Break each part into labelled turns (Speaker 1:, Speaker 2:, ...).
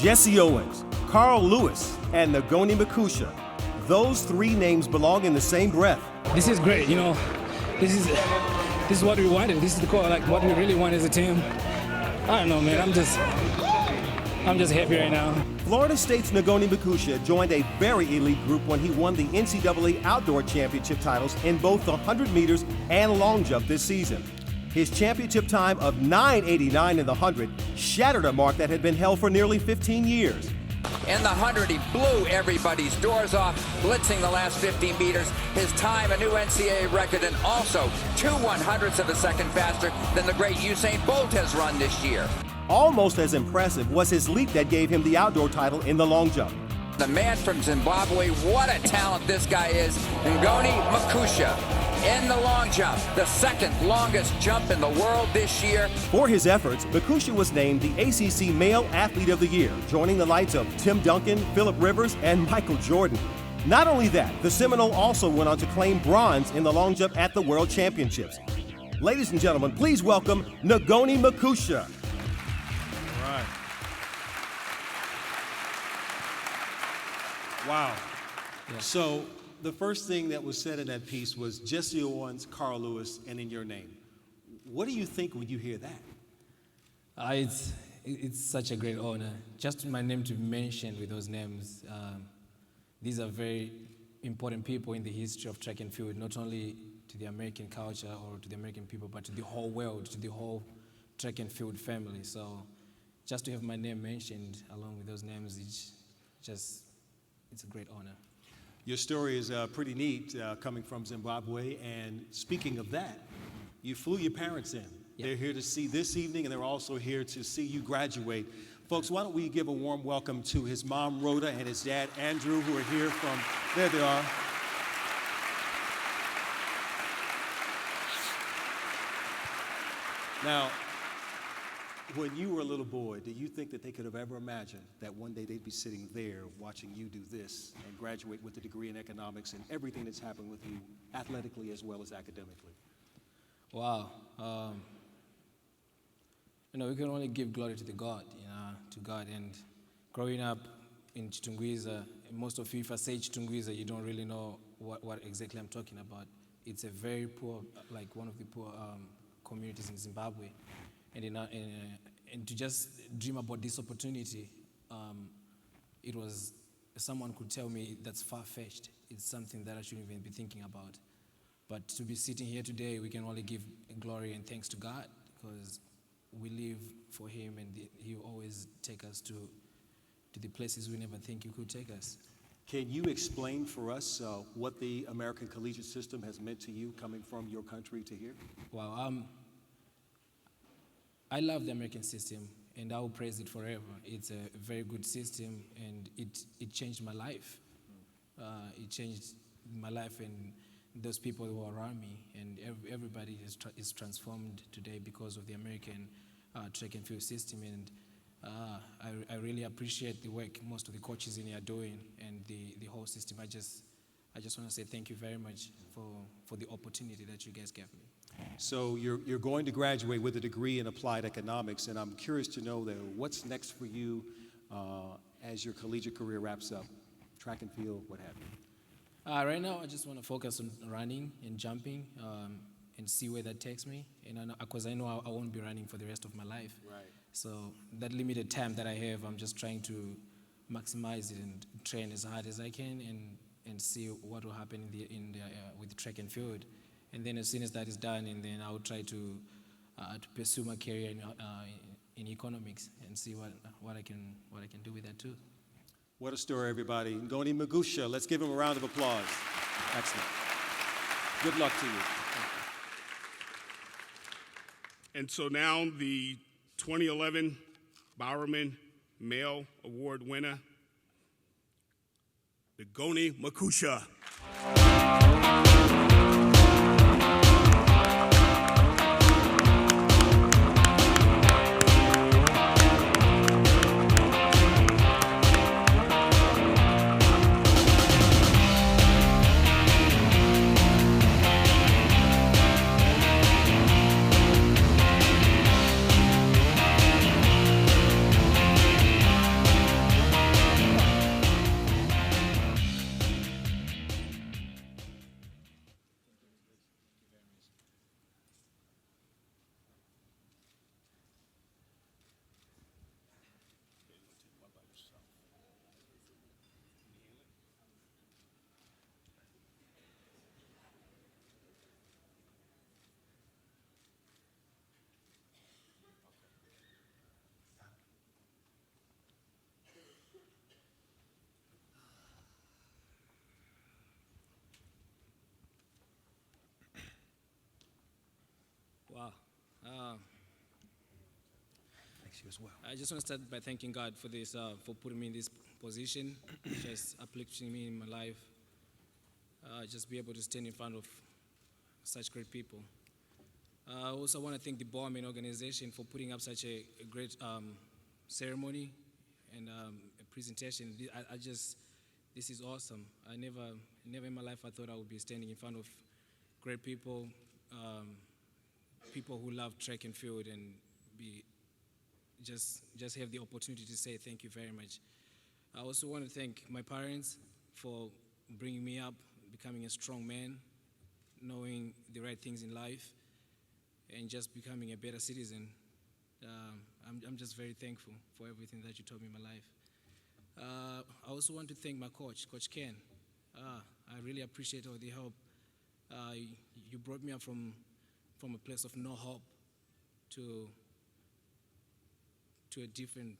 Speaker 1: Jesse Owens, Carl Lewis, and Ngoni Makusha. Those three names belong in the same breath.
Speaker 2: This is great, This is what we wanted. This is what we really want as a team. I don't know, man. I'm just happy right now.
Speaker 1: Florida State's Ngoni Makusha joined a very elite group when he won the NCAA Outdoor Championship titles in both the 100 meters and long jump this season. His championship time of 9:89 in the 100 shattered a mark that had been held for nearly 15 years.
Speaker 3: In the 100, he blew everybody's doors off, blitzing the last 15 meters. His time, a new NCAA record, and also 2/100ths of a second faster than the great Usain Bolt has run this year.
Speaker 1: Almost as impressive was his leap that gave him the outdoor title in the long jump.
Speaker 3: The man from Zimbabwe, what a talent this guy is. Ngoni Makusha in the long jump, the second longest jump in the world this year.
Speaker 1: For his efforts, Makusha was named the ACC Male Athlete of the Year, joining the likes of Tim Duncan, Phillip Rivers, and Michael Jordan. Not only that, the Seminole also went on to claim bronze in the long jump at the World Championships. Ladies and gentlemen, please welcome Ngoni Makusha.
Speaker 4: All right. Wow.
Speaker 2: Yeah.
Speaker 4: So the first thing that was said in that piece was Jesse Owens, Carl Lewis, and in your name. What do you think when you hear that?
Speaker 2: It's such a great honor. Just my name to be mentioned with those names. These are very important people in the history of track and field, not only to the American culture or to the American people, but to the whole world, to the whole track and field family. So just to have my name mentioned along with those names, it's a great honor.
Speaker 4: Your story is pretty neat, coming from Zimbabwe. And speaking of that, you flew your parents in. Yep. They're here to see this evening, and they're also here to see you graduate. Folks, why don't we give a warm welcome to his mom, Rhoda, and his dad, Andrew, who are here from, there they are. Now, when you were a little boy, did you think that they could have ever imagined that one day they'd be sitting there watching you do this and graduate with a degree in economics and everything that's happened with you athletically as well as academically?
Speaker 2: Wow. We can only give glory to God. And growing up in Chitungwiza, most of you, if I say Chitungwiza, you don't really know what exactly I'm talking about. It's a very poor, like one of the poor communities in Zimbabwe. And to just dream about this opportunity, it was, someone could tell me that's far-fetched. It's something that I shouldn't even be thinking about. But to be sitting here today, we can only give glory and thanks to God, because we live for Him, and He will always take us to the places we never think He could take us.
Speaker 4: Can you explain for us what the American collegiate system has meant to you coming from your country to here?
Speaker 2: Wow. I love the American system, and I will praise it forever. It's a very good system, and it changed my life. It changed my life and those people who are around me, and everybody is transformed today because of the American track and field system. And I really appreciate the work most of the coaches in here are doing, and the whole system. I just want to say thank you very much for the opportunity that you guys gave me.
Speaker 4: So you're going to graduate with a degree in applied economics, and I'm curious to know that what's next for you as your collegiate career wraps up, track and field, what have you?
Speaker 2: Right now, I just want to focus on running and jumping and see where that takes me. And because I know I won't be running for the rest of my life.
Speaker 4: Right.
Speaker 2: So that limited time that I have, I'm just trying to maximize it and train as hard as I can and see what will happen with track and field. And then as soon as that is done, and then I will try to pursue my career in economics and see what I can do with that too.
Speaker 4: What a story, everybody. Ngoni Makusha, let's give him a round of applause. Excellent. Good luck to you.
Speaker 5: And so now the 2011 Bowerman Male Award winner, the Ngoni Makusha.
Speaker 4: Thanks you as well.
Speaker 2: I just want to start by thanking God for this, for putting me in this position, just uplifting me in my life. Just be able to stand in front of such great people. I also want to thank the Bowerman organization for putting up such a great ceremony and a presentation. This is awesome. I never in my life I thought I would be standing in front of great people, people who love track and field, and just have the opportunity to say thank you very much. I also want to thank my parents for bringing me up, becoming a strong man, knowing the right things in life, and just becoming a better citizen. I'm just very thankful for everything that you taught me in my life. I also want to thank my coach, Coach Ken. I really appreciate all the help. You brought me up from a place of no hope to a different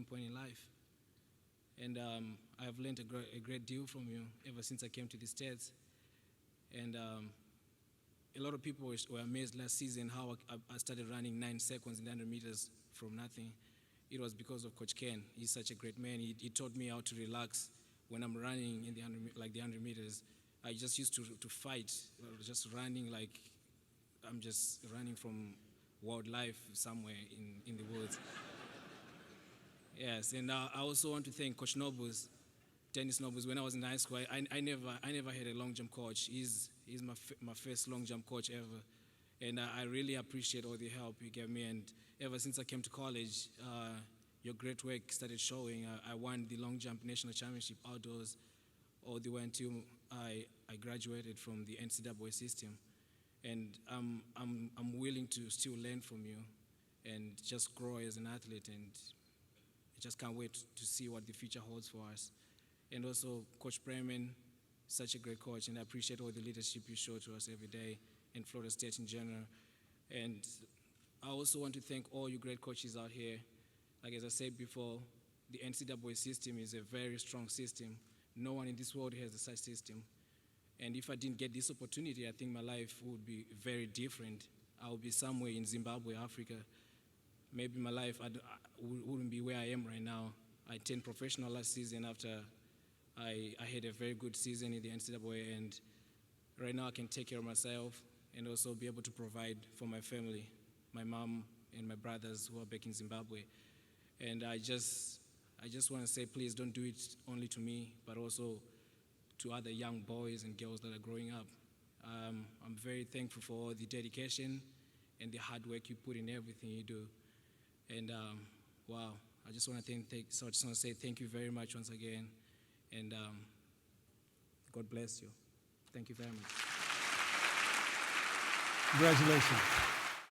Speaker 2: point in life. And I have learned a great deal from you ever since I came to the States. And a lot of people were amazed last season how I started running 9 seconds in the 100 meters from nothing. It was because of Coach Ken. He's such a great man. He taught me how to relax when I'm running in the 100 meters. I just used to fight, just running like I'm just running from wildlife somewhere in the woods. Yes, and I also want to thank Coach Nobles, Dennis Nobles. When I was in high school, I never had a long jump coach. He's my first long jump coach ever, and I really appreciate all the help you gave me. And ever since I came to college, your great work started showing. I won the long jump national championship outdoors all the way until I graduated from the NCAA system. And I'm willing to still learn from you and just grow as an athlete, and I just can't wait to see what the future holds for us. And also Coach Bremen, such a great coach, and I appreciate all the leadership you show to us every day in Florida State in general. And I also want to thank all you great coaches out here. Like as I said before, the NCAA system is a very strong system. No one in this world has such system. And if I didn't get this opportunity, I think my life would be very different. I would be somewhere in Zimbabwe, Africa. Maybe my life wouldn't be where I am right now. I turned professional last season after I had a very good season in the NCAA, and right now I can take care of myself and also be able to provide for my family, my mom and my brothers who are back in Zimbabwe. And I just want to say, please don't do it only to me, but also to other young boys and girls that are growing up. I'm very thankful for all the dedication and the hard work you put in everything you do. And wow, I just want to say thank you very much once again, and God bless you. Thank you very much.
Speaker 4: Congratulations.